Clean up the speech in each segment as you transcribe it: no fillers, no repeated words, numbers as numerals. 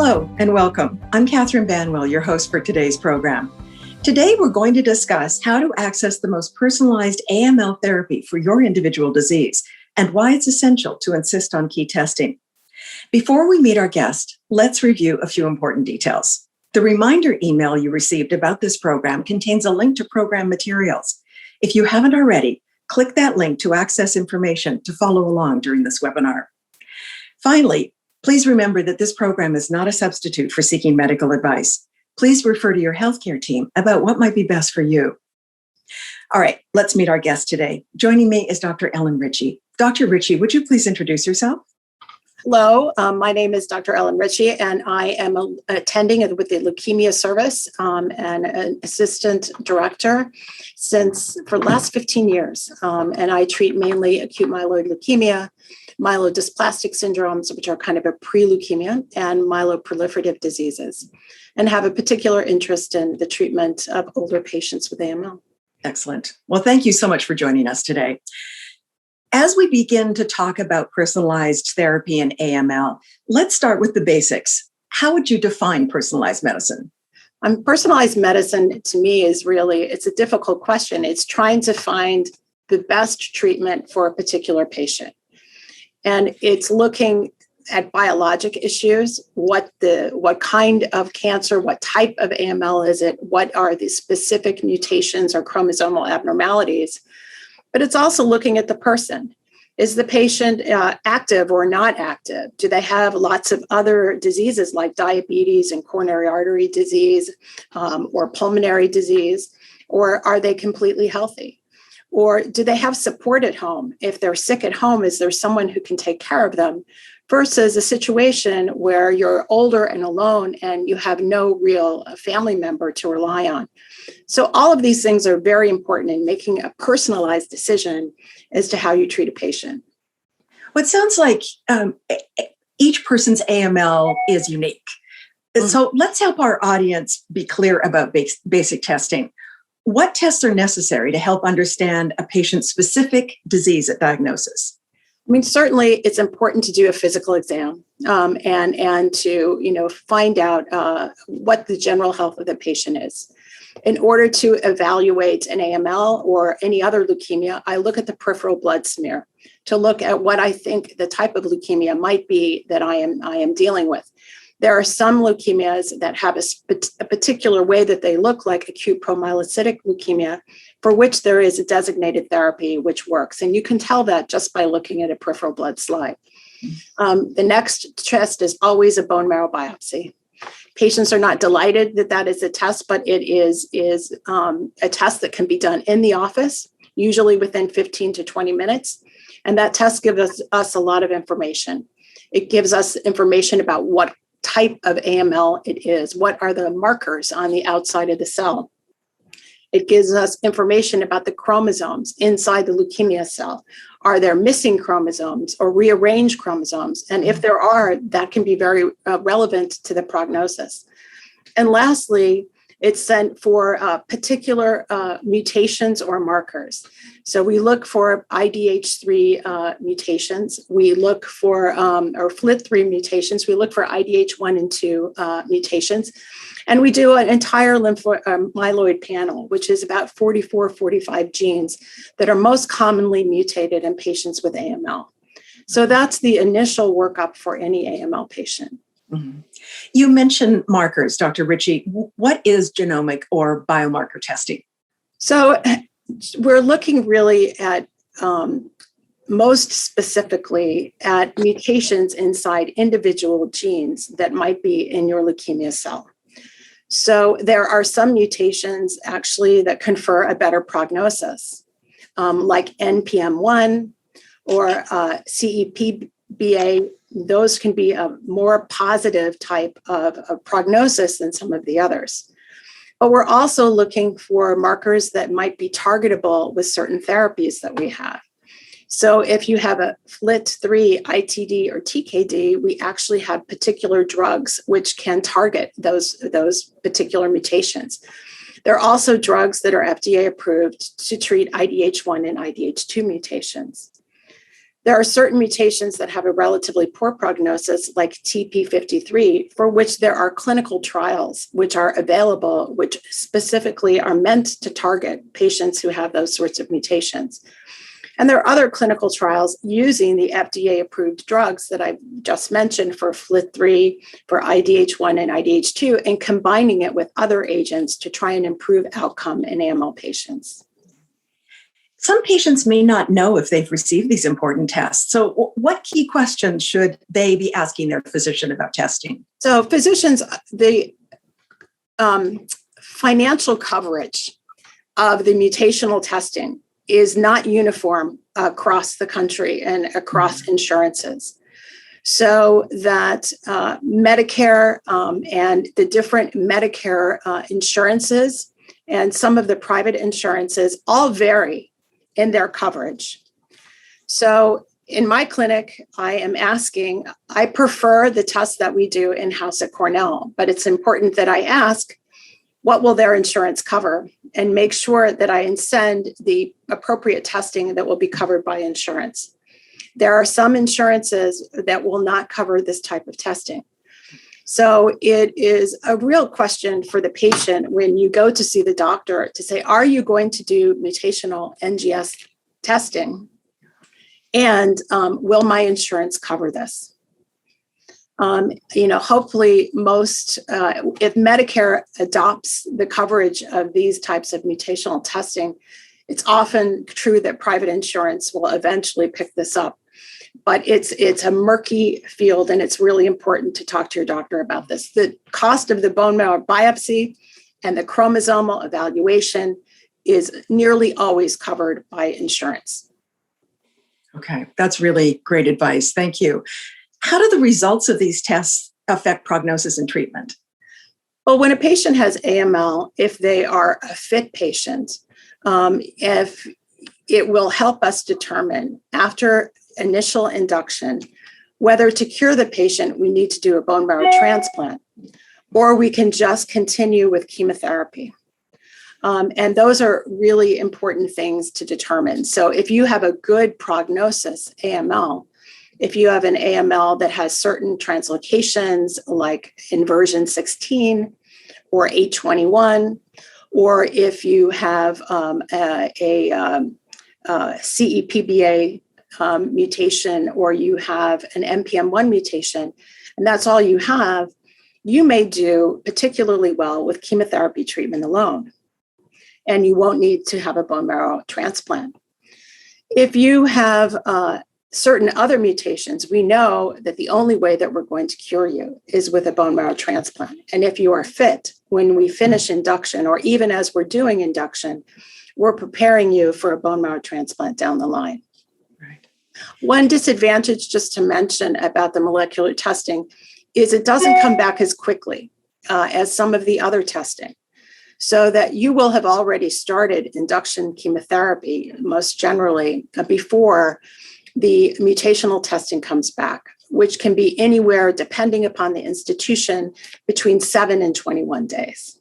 Hello and welcome. I'm Catherine Banwell, your host for today's program. Today, we're going to discuss how to access the most personalized AML therapy for your individual disease and why it's essential to insist on key testing. Before we meet our guest, let's review a few important details. The reminder email you received about this program contains a link to program materials. If you haven't already, click that link to access information to follow along during this webinar. Finally, please remember that this program is not a substitute for seeking medical advice. Please refer to your healthcare team about what might be best for you. All right, let's meet our guest today. Joining me is Dr. Ellen Ritchie. Dr. Ritchie, would you please introduce yourself? Hello, my name is Dr. Ellen Ritchie, and I am attending with the Leukemia Service and an assistant director for the last 15 years. And I treat mainly acute myeloid leukemia, myelodysplastic syndromes, which are kind of a pre-leukemia, and myeloproliferative diseases, and have a particular interest in the treatment of older patients with AML. Excellent. Well, thank you so much for joining us today. As we begin to talk about personalized therapy in AML, let's start with the basics. How would you define personalized medicine? Personalized medicine, to me, it's a difficult question. It's trying to find the best treatment for a particular patient. And it's looking at biologic issues, what kind of cancer, what type of AML is it, what are the specific mutations or chromosomal abnormalities. But it's also looking at the person. Is the patient active or not active? Do they have lots of other diseases like diabetes and coronary artery disease or pulmonary disease? Or are they completely healthy? Or do they have support at home? If they're sick at home, is there someone who can take care of them? Versus a situation where you're older and alone and you have no real family member to rely on. So all of these things are very important in making a personalized decision as to how you treat a patient. Well, it sounds like each person's AML is unique. Mm-hmm. So let's help our audience be clear about basic testing. What tests are necessary to help understand a patient's specific disease at diagnosis? Certainly it's important to do a physical exam and to, find out what the general health of the patient is. In order to evaluate an AML or any other leukemia, I look at the peripheral blood smear to look at what I think the type of leukemia might be that I am dealing with. There are some leukemias that have a particular way that they look like acute promyelocytic leukemia, for which there is a designated therapy which works. And you can tell that just by looking at a peripheral blood slide. The next test is always a bone marrow biopsy. Patients are not delighted that that is a test, but it is a test that can be done in the office, usually within 15 to 20 minutes. And that test gives us a lot of information. It gives us information about what type of AML it is. What are the markers on the outside of the cell? It gives us information about the chromosomes inside the leukemia cell. Are there missing chromosomes or rearranged chromosomes? And if there are, that can be very relevant to the prognosis. And lastly, it's sent for particular mutations or markers. So we look for IDH3 mutations. We look for, or FLT3 mutations. We look for IDH1 and 2 mutations. And we do an entire myeloid panel, which is about 45 genes that are most commonly mutated in patients with AML. So that's the initial workup for any AML patient. Mm-hmm. You mentioned markers, Dr. Ritchie. What is genomic or biomarker testing? So we're looking really at most specifically at mutations inside individual genes that might be in your leukemia cell. So there are some mutations actually that confer a better prognosis, like NPM1 or CEPBA. Those can be a more positive type of prognosis than some of the others. But we're also looking for markers that might be targetable with certain therapies that we have. So if you have a FLT3, ITD, or TKD, we actually have particular drugs which can target those particular mutations. There are also drugs that are FDA approved to treat IDH1 and IDH2 mutations. There are certain mutations that have a relatively poor prognosis, like TP53, for which there are clinical trials which are available, which specifically are meant to target patients who have those sorts of mutations. And there are other clinical trials using the FDA-approved drugs that I just mentioned for FLT3, for IDH1 and IDH2, and combining it with other agents to try and improve outcome in AML patients. Some patients may not know if they've received these important tests. So what key questions should they be asking their physician about testing? So physicians, the financial coverage of the mutational testing is not uniform across the country and across insurances. So that Medicare and the different Medicare insurances and some of the private insurances all vary in their coverage. So in my clinic, I prefer the tests that we do in-house at Cornell, but it's important that I ask, what will their insurance cover, and make sure that I send the appropriate testing that will be covered by insurance. There are some insurances that will not cover this type of testing. So it is a real question for the patient when you go to see the doctor to say, are you going to do mutational NGS testing? And will my insurance cover this? Hopefully if Medicare adopts the coverage of these types of mutational testing, it's often true that private insurance will eventually pick this up. But it's a murky field, and it's really important to talk to your doctor about this. The cost of the bone marrow biopsy and the chromosomal evaluation is nearly always covered by insurance. Okay, that's really great advice. Thank you. How do the results of these tests affect prognosis and treatment? Well, when a patient has AML, if they are a fit patient, if it will help us determine after initial induction whether to cure the patient, we need to do a bone marrow transplant, or we can just continue with chemotherapy. And those are really important things to determine. So if you have a good prognosis AML, if you have an AML that has certain translocations like inversion 16 or H21, or if you have a CEPBA mutation, or you have an NPM1 mutation, and that's all you have, you may do particularly well with chemotherapy treatment alone, and you won't need to have a bone marrow transplant. If you have certain other mutations, we know that the only way that we're going to cure you is with a bone marrow transplant. And if you are fit, when we finish induction, or even as we're doing induction, we're preparing you for a bone marrow transplant down the line. Right. One disadvantage, just to mention about the molecular testing, is it doesn't come back as quickly as some of the other testing. So that you will have already started induction chemotherapy, most generally, before the mutational testing comes back, which can be anywhere, depending upon the institution, between 7 and 21 days.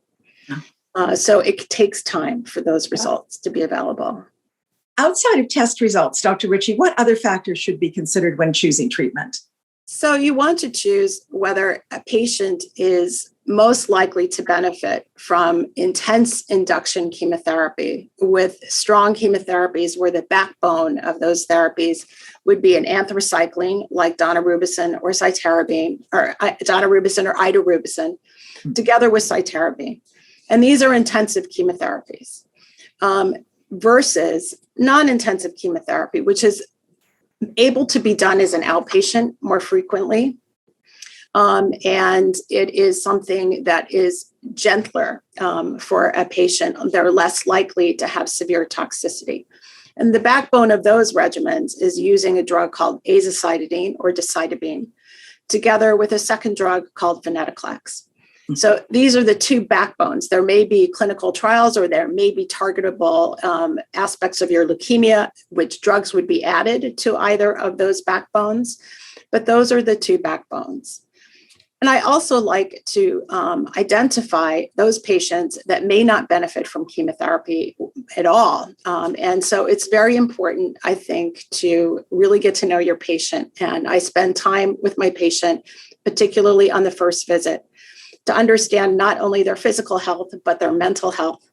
So it takes time for those results to be available. Outside of test results, Dr. Ritchie, what other factors should be considered when choosing treatment? So you want to choose whether a patient is most likely to benefit from intense induction chemotherapy with strong chemotherapies, where the backbone of those therapies would be an anthracycline like daunorubicin or cytarabine, or daunorubicin or idarubicin, together with cytarabine. And these are intensive chemotherapies versus non-intensive chemotherapy, which is able to be done as an outpatient more frequently. And it is something that is gentler for a patient. They're less likely to have severe toxicity. And the backbone of those regimens is using a drug called azacitidine or decitabine, together with a second drug called venetoclax. So these are the two backbones. There may be clinical trials, or there may be targetable aspects of your leukemia, which drugs would be added to either of those backbones. But those are the two backbones. And I also like to identify those patients that may not benefit from chemotherapy at all. And so it's very important, I think, to really get to know your patient. And I spend time with my patient, particularly on the first visit, to understand not only their physical health, but their mental health.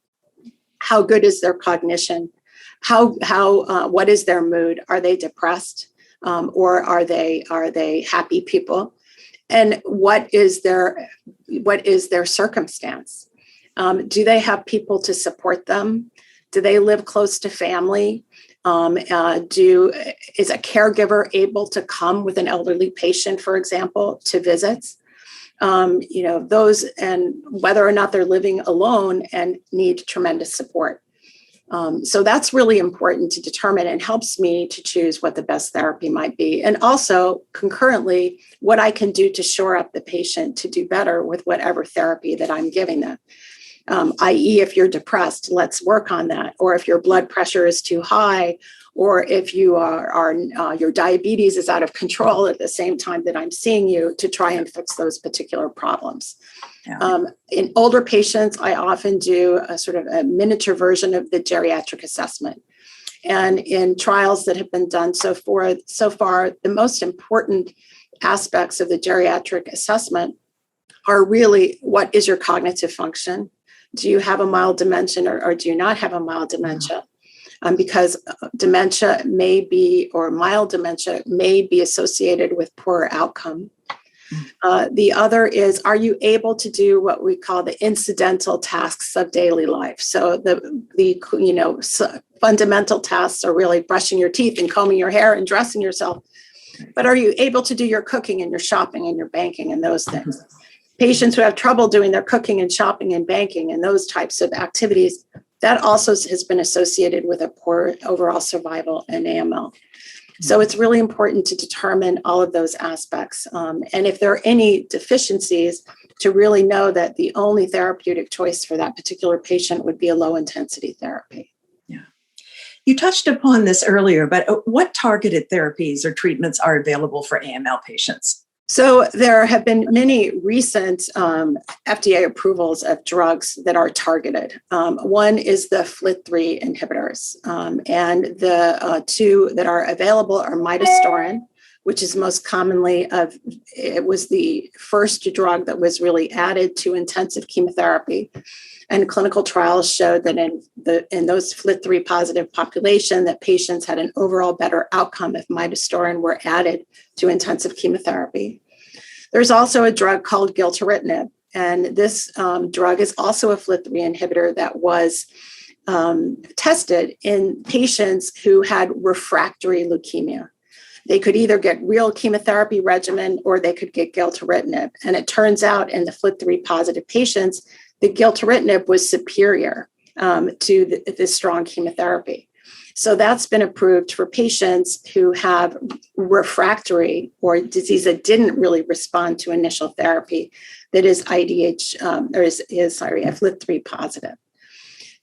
How good is their cognition? What is their mood? Are they depressed? Or are they happy people? And what is their circumstance? Do they have people to support them? Do they live close to family? Is a caregiver able to come with an elderly patient, for example, to visits? Those, and whether or not they're living alone and need tremendous support. So that's really important to determine and helps me to choose what the best therapy might be. And also concurrently, what I can do to shore up the patient to do better with whatever therapy that I'm giving them. I.e., if you're depressed, let's work on that. Or if your blood pressure is too high, or if you your diabetes is out of control at the same time that I'm seeing you, to try and fix those particular problems. Yeah. In older patients, I often do a sort of a miniature version of the geriatric assessment. And in trials that have been done so far, the most important aspects of the geriatric assessment are really, what is your cognitive function? Do you have a mild dementia or do you not have a mild dementia? Because dementia may be, or mild dementia may be associated with poorer outcome. The other is, are you able to do what we call the incidental tasks of daily life? So the fundamental tasks are really brushing your teeth and combing your hair and dressing yourself. But are you able to do your cooking and your shopping and your banking and those things? Patients who have trouble doing their cooking and shopping and banking and those types of activities, that also has been associated with a poor overall survival in AML. So it's really important to determine all of those aspects. And if there are any deficiencies, to really know that the only therapeutic choice for that particular patient would be a low intensity therapy. Yeah. You touched upon this earlier, but what targeted therapies or treatments are available for AML patients? So there have been many recent FDA approvals of drugs that are targeted. One is the FLT3 inhibitors, and the two that are available are midostaurin, which is most commonly it was the first drug that was really added to intensive chemotherapy. And clinical trials showed that in those FLT3 positive population, that patients had an overall better outcome if midostaurin were added to intensive chemotherapy. There's also a drug called gilteritinib, and this drug is also a FLT3 inhibitor that was tested in patients who had refractory leukemia. They could either get real chemotherapy regimen or they could get gilteritinib. And it turns out in the FLT3 positive patients, the gilteritinib was superior to this strong chemotherapy. So that's been approved for patients who have refractory or disease that didn't really respond to initial therapy, that is FLT3 positive.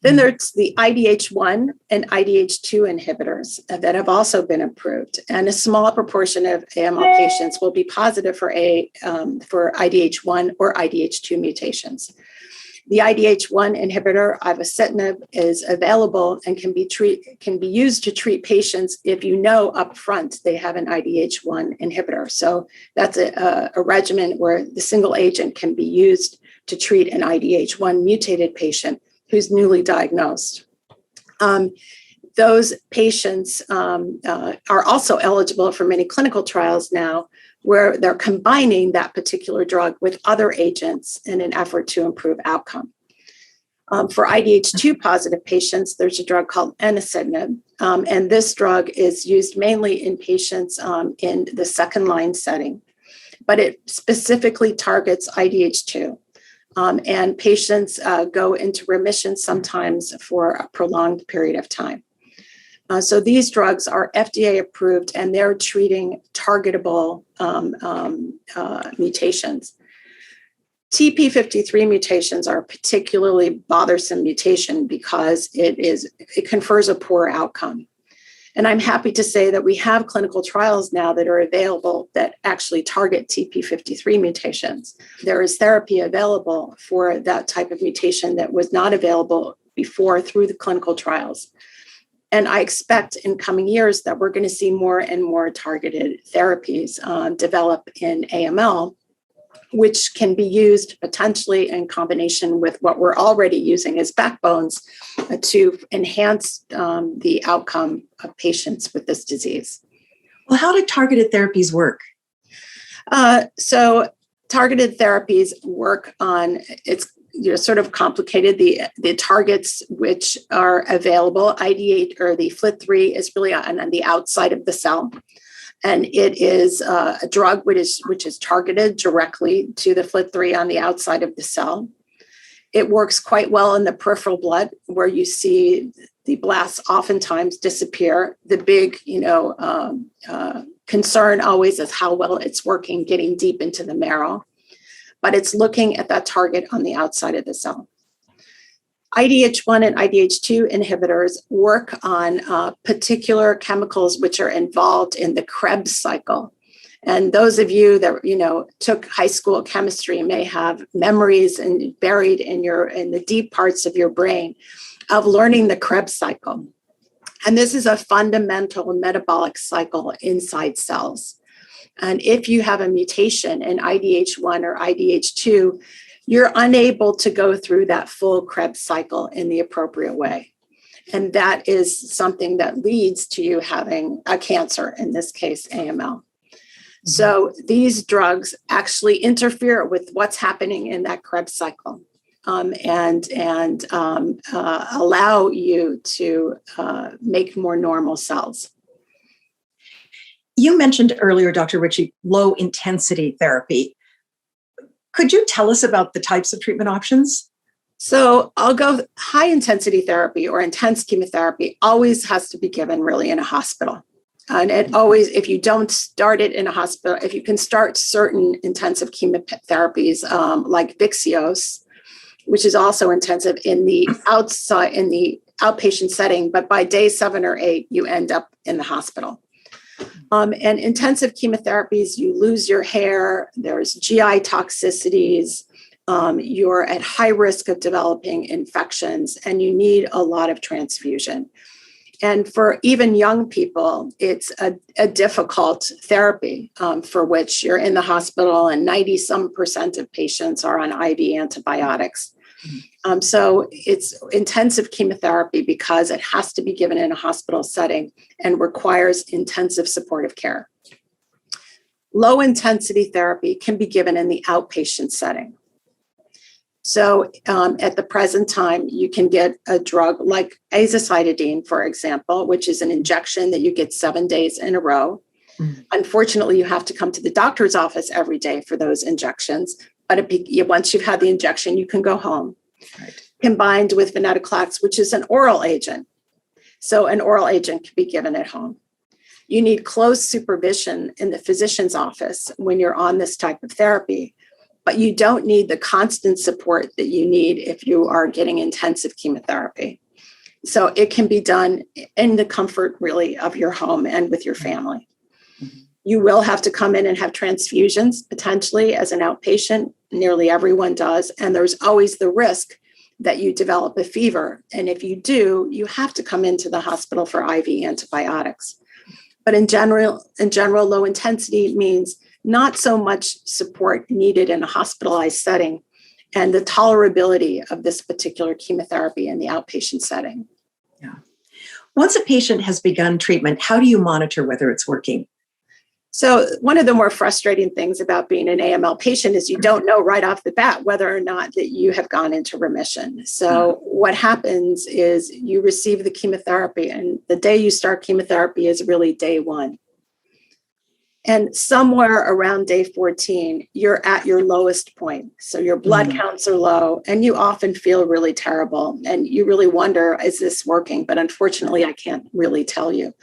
Then there's the IDH1 and IDH2 inhibitors that have also been approved, and a small proportion of AML patients will be positive for IDH1 or IDH2 mutations. The IDH1 inhibitor, ivosidenib, is available and can be used to treat patients if you know upfront they have an IDH1 inhibitor. So that's a regimen where the single agent can be used to treat an IDH1 mutated patient who's newly diagnosed. Those patients are also eligible for many clinical trials now, where they're combining that particular drug with other agents in an effort to improve outcome. For IDH2 positive patients, there's a drug called enasidenib, and this drug is used mainly in patients in the second line setting, but it specifically targets IDH2. And patients go into remission sometimes for a prolonged period of time. So these drugs are FDA approved, and they're treating targetable mutations. TP53 mutations are a particularly bothersome mutation because it confers a poor outcome. And I'm happy to say that we have clinical trials now that are available that actually target TP53 mutations. There is therapy available for that type of mutation that was not available before through the clinical trials. And I expect in coming years that we're going to see more and more targeted therapies develop in AML, which can be used potentially in combination with what we're already using as backbones to enhance the outcome of patients with this disease. Well, how do targeted therapies work? So targeted therapies work on, it's sort of complicated. The targets which are available, ID8 or the FLT3 is really on the outside of the cell. And it is a drug which is targeted directly to the FLT3 on the outside of the cell. It works quite well in the peripheral blood, where you see the blasts oftentimes disappear. The big, concern always is how well it's working, getting deep into the marrow. But it's looking at that target on the outside of the cell. IDH1 and IDH2 inhibitors work on particular chemicals which are involved in the Krebs cycle. And those of you that took high school chemistry may have memories and buried in the deep parts of your brain of learning the Krebs cycle. And this is a fundamental metabolic cycle inside cells. And if you have a mutation in IDH1 or IDH2, you're unable to go through that full Krebs cycle in the appropriate way. And that is something that leads to you having a cancer, in this case, AML. Mm-hmm. So these drugs actually interfere with what's happening in that Krebs cycle and allow you to make more normal cells. You mentioned earlier, Dr. Ritchie, low intensity therapy. Could you tell us about the types of treatment options? So I'll go high intensity therapy or intense chemotherapy always has to be given really in a hospital. And it always, if you don't start it in a hospital, if you can start certain intensive chemotherapies like Vyxeos, which is also intensive in the outpatient setting, but by day 7 or 8, you end up in the hospital. And intensive chemotherapies, you lose your hair, there's GI toxicities, you're at high risk of developing infections, and you need a lot of transfusion. And for even young people, it's a difficult therapy for which you're in the hospital, and 90% of patients are on IV antibiotics. So it's intensive chemotherapy because it has to be given in a hospital setting and requires intensive supportive care. Low intensity therapy can be given in the outpatient setting. So at the present time, you can get a drug like azacitidine, for example, which is an injection that you get 7 days in a row. Mm-hmm. Unfortunately, you have to come to the doctor's office every day for those injections. But once you've had the injection, you can go home. Right. Combined with venetoclax, which is an oral agent. So an oral agent can be given at home. You need close supervision in the physician's office when you're on this type of therapy, but you don't need the constant support that you need if you are getting intensive chemotherapy. So it can be done in the comfort, really, of your home and with your family. Mm-hmm. You will have to come in and have transfusions, potentially, as an outpatient. Nearly everyone does. And there's always the risk that you develop a fever. And if you do, you have to come into the hospital for IV antibiotics. But in general, low intensity means not so much support needed in a hospitalized setting and the tolerability of this particular chemotherapy in the outpatient setting. Yeah. Once a patient has begun treatment, how do you monitor whether it's working? So one of the more frustrating things about being an AML patient is you don't know right off the bat whether or not that you have gone into remission. So what happens is you receive the chemotherapy, and the day you start chemotherapy is really day 1. And somewhere around day 14, you're at your lowest point. So your blood counts are low, and you often feel really terrible. And you really wonder, is this working? But unfortunately, I can't really tell you.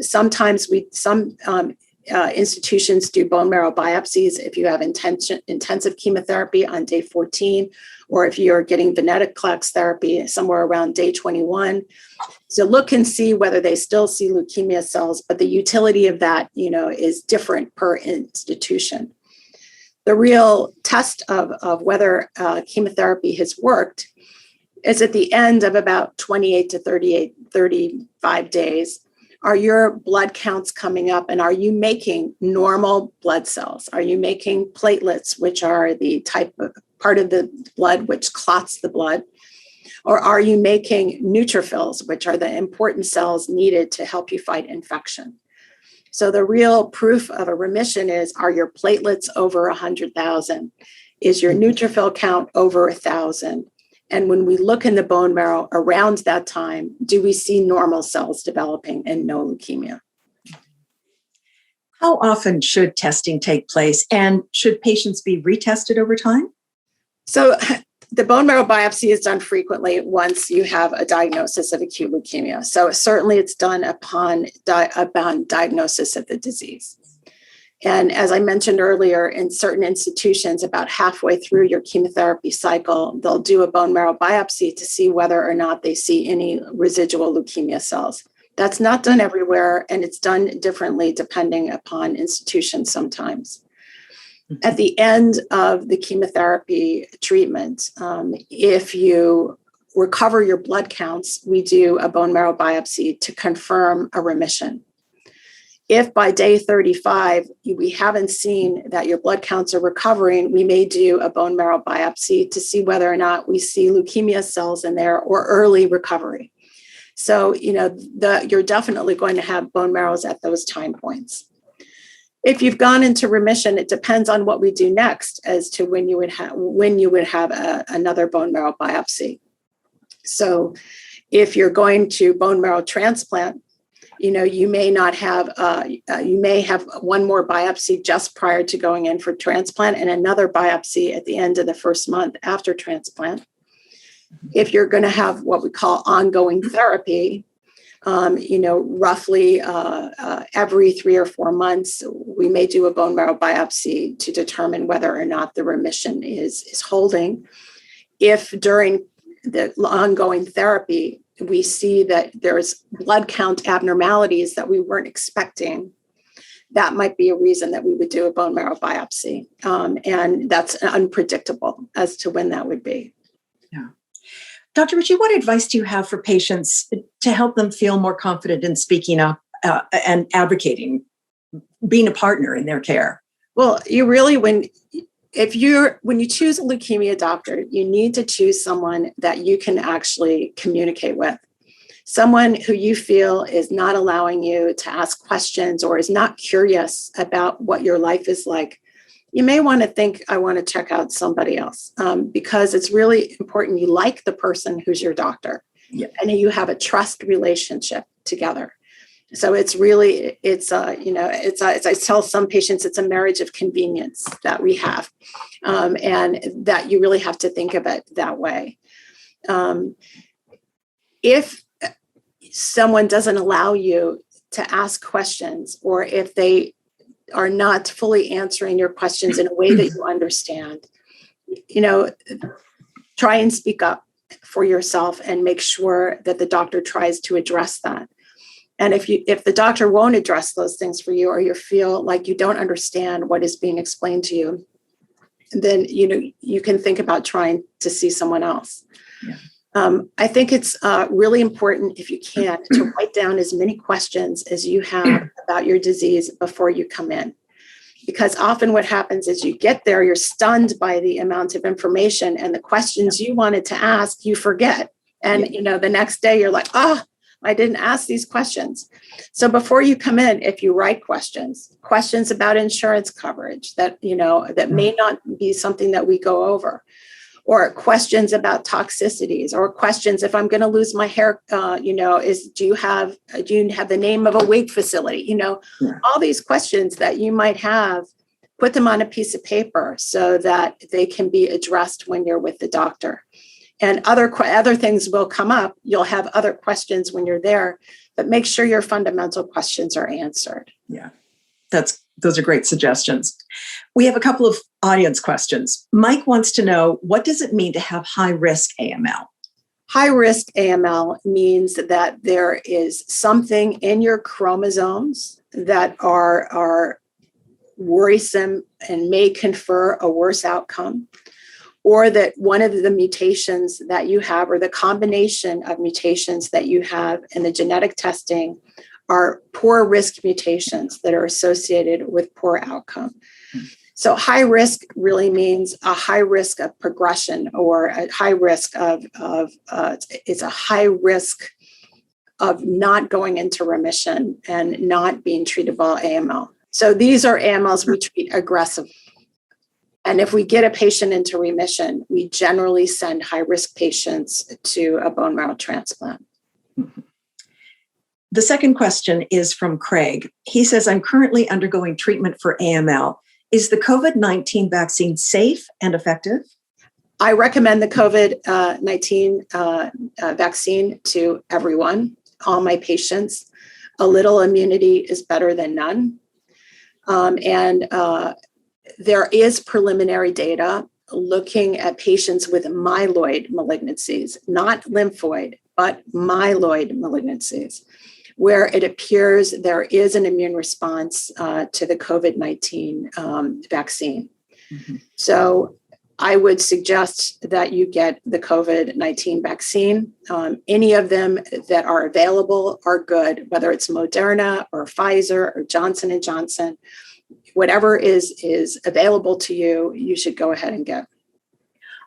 Sometimes institutions do bone marrow biopsies if you have intensive chemotherapy on day 14, or if you're getting venetoclax therapy somewhere around day 21. So look and see whether they still see leukemia cells, but the utility of that, is different per institution. The real test of whether chemotherapy has worked is at the end of about 28 to 35 days. Are your blood counts coming up, and are you making normal blood cells? Are you making platelets, which are the type of part of the blood which clots the blood? Or are you making neutrophils, which are the important cells needed to help you fight infection? So the real proof of a remission is, are your platelets over 100,000? Is your neutrophil count over 1,000? And when we look in the bone marrow around that time, do we see normal cells developing and no leukemia? How often should testing take place, and should patients be retested over time? So the bone marrow biopsy is done frequently once you have a diagnosis of acute leukemia. So certainly it's done upon diagnosis of the disease. And as I mentioned earlier, in certain institutions, about halfway through your chemotherapy cycle, they'll do a bone marrow biopsy to see whether or not they see any residual leukemia cells. That's not done everywhere, and it's done differently depending upon institutions sometimes. At the end of the chemotherapy treatment, if you recover your blood counts, we do a bone marrow biopsy to confirm a remission. If by day 35, we haven't seen that your blood counts are recovering, we may do a bone marrow biopsy to see whether or not we see leukemia cells in there or early recovery. So, you're definitely going to have bone marrows at those time points. If you've gone into remission, it depends on what we do next as to when you would have another bone marrow biopsy. So if you're going to bone marrow transplant, you may not have, you may have one more biopsy just prior to going in for transplant and another biopsy at the end of the first month after transplant. If you're going to have what we call ongoing therapy, roughly every 3 or 4 months, we may do a bone marrow biopsy to determine whether or not the remission is holding. If during the ongoing therapy, we see that there's blood count abnormalities that we weren't expecting, that might be a reason that we would do a bone marrow biopsy. And that's unpredictable as to when that would be. Yeah. Dr. Ritchie, what advice do you have for patients to help them feel more confident in speaking up and advocating, being a partner in their care? Well, you really, when you choose a leukemia doctor, you need to choose someone that you can actually communicate with. Someone who you feel is not allowing you to ask questions or is not curious about what your life is like. You may want to think, I want to check out somebody else, because it's really important you like the person who's your doctor, and you have a trust relationship together. So it's really, as I tell some patients, it's a marriage of convenience that we have, and that you really have to think of it that way. If someone doesn't allow you to ask questions, or if they are not fully answering your questions in a way that you understand, try and speak up for yourself and make sure that the doctor tries to address that. And if the doctor won't address those things for you, or you feel like you don't understand what is being explained to you, then you can think about trying to see someone else. Yeah. I think it's really important, if you can, to write down as many questions as you have about your disease before you come in. Because often what happens is you get there, you're stunned by the amount of information, and the questions you wanted to ask, you forget. And, the next day you're like, I didn't ask these questions. So before you come in, if you write questions about insurance coverage that may not be something that we go over, or questions about toxicities, or questions if I'm going to lose my hair, do you have the name of a wig facility? All these questions that you might have, put them on a piece of paper so that they can be addressed when you're with the doctor. And other things will come up. You'll have other questions when you're there, but make sure your fundamental questions are answered. Yeah. Those are great suggestions. We have a couple of audience questions. Mike wants to know, what does it mean to have high-risk AML? High-risk AML means that there is something in your chromosomes that are worrisome and may confer a worse outcome, or that one of the mutations that you have, or the combination of mutations that you have in the genetic testing, are poor risk mutations that are associated with poor outcome. So high risk really means a high risk of progression, or a high risk it's a high risk of not going into remission and not being treatable AML. So these are AMLs we treat aggressively. And if we get a patient into remission, we generally send high risk patients to a bone marrow transplant. Mm-hmm. The second question is from Craig. He says, I'm currently undergoing treatment for AML. Is the COVID-19 vaccine safe and effective? I recommend the COVID-19 vaccine to everyone, all my patients. A little immunity is better than none. There is preliminary data looking at patients with myeloid malignancies, not lymphoid, but myeloid malignancies, where it appears there is an immune response to the COVID-19 vaccine. Mm-hmm. So I would suggest that you get the COVID-19 vaccine. Any of them that are available are good, whether it's Moderna or Pfizer or Johnson & Johnson. Whatever is available to you, you should go ahead and get.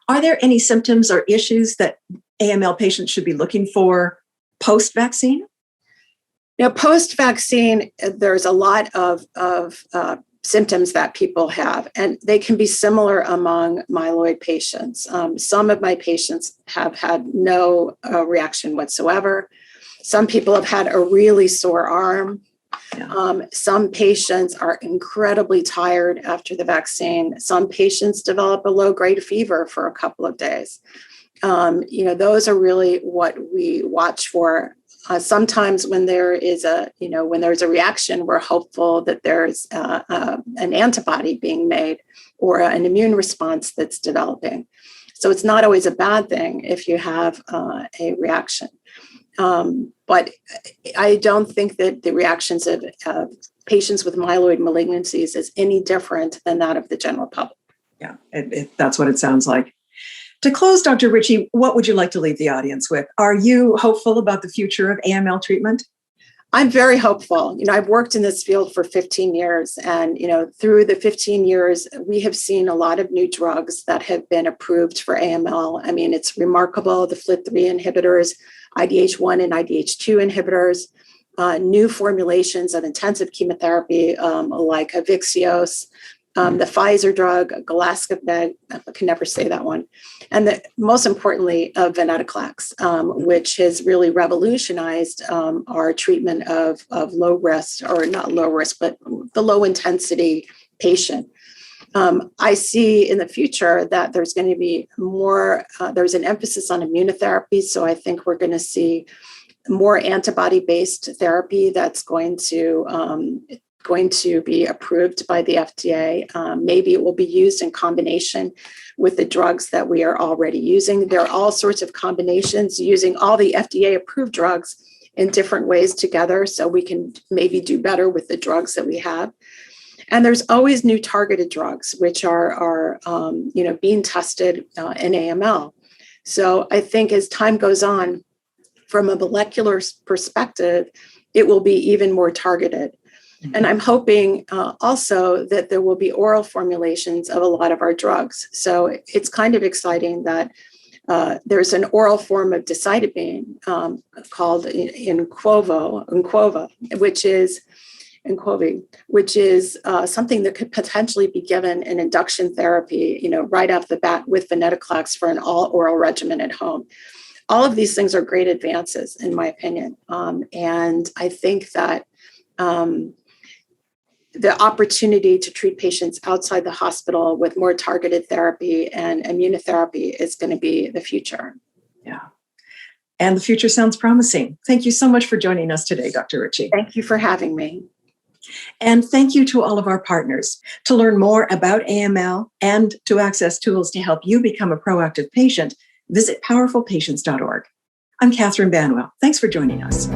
Are there any symptoms or issues that AML patients should be looking for post-vaccine? Now, post-vaccine, there's a lot of symptoms that people have, and they can be similar among myeloid patients. Some of my patients have had no reaction whatsoever. Some people have had a really sore arm. Yeah. Some patients are incredibly tired after the vaccine. Some patients develop a low-grade fever for a couple of days. Those are really what we watch for. Sometimes when there's a reaction, we're hopeful that there's an antibody being made or an immune response that's developing. So it's not always a bad thing if you have a reaction. But I don't think that the reactions of patients with myeloid malignancies is any different than that of the general public. Yeah, that's what it sounds like. To close, Dr. Ritchie, what would you like to leave the audience with? Are you hopeful about the future of AML treatment? I'm very hopeful. I've worked in this field for 15 years, and through the 15 years, we have seen a lot of new drugs that have been approved for AML. I mean, it's remarkable. The FLT3 inhibitors, IDH1 and IDH2 inhibitors, new formulations of intensive chemotherapy like Avixios, the Pfizer drug, Galascabeg, I can never say that one, and most importantly, venetoclax, which has really revolutionized our treatment of low risk, or not low risk, but the low intensity patient. I see in the future that there's going to be more, there's an emphasis on immunotherapy. So I think we're going to see more antibody-based therapy that's going to be approved by the FDA. Maybe it will be used in combination with the drugs that we are already using. There are all sorts of combinations using all the FDA-approved drugs in different ways together, so we can maybe do better with the drugs that we have. And there's always new targeted drugs, which are being tested in AML. So I think as time goes on, from a molecular perspective, it will be even more targeted. Mm-hmm. And I'm hoping also that there will be oral formulations of a lot of our drugs. So it's kind of exciting that there's an oral form of decitabine called Inqova, which is something that could potentially be given in induction therapy, right off the bat with venetoclax for an all-oral regimen at home. All of these things are great advances, in my opinion. And I think that the opportunity to treat patients outside the hospital with more targeted therapy and immunotherapy is going to be the future. Yeah. And the future sounds promising. Thank you so much for joining us today, Dr. Ritchie. Thank you for having me. And thank you to all of our partners. To learn more about AML and to access tools to help you become a proactive patient, visit powerfulpatients.org. I'm Catherine Banwell. Thanks for joining us.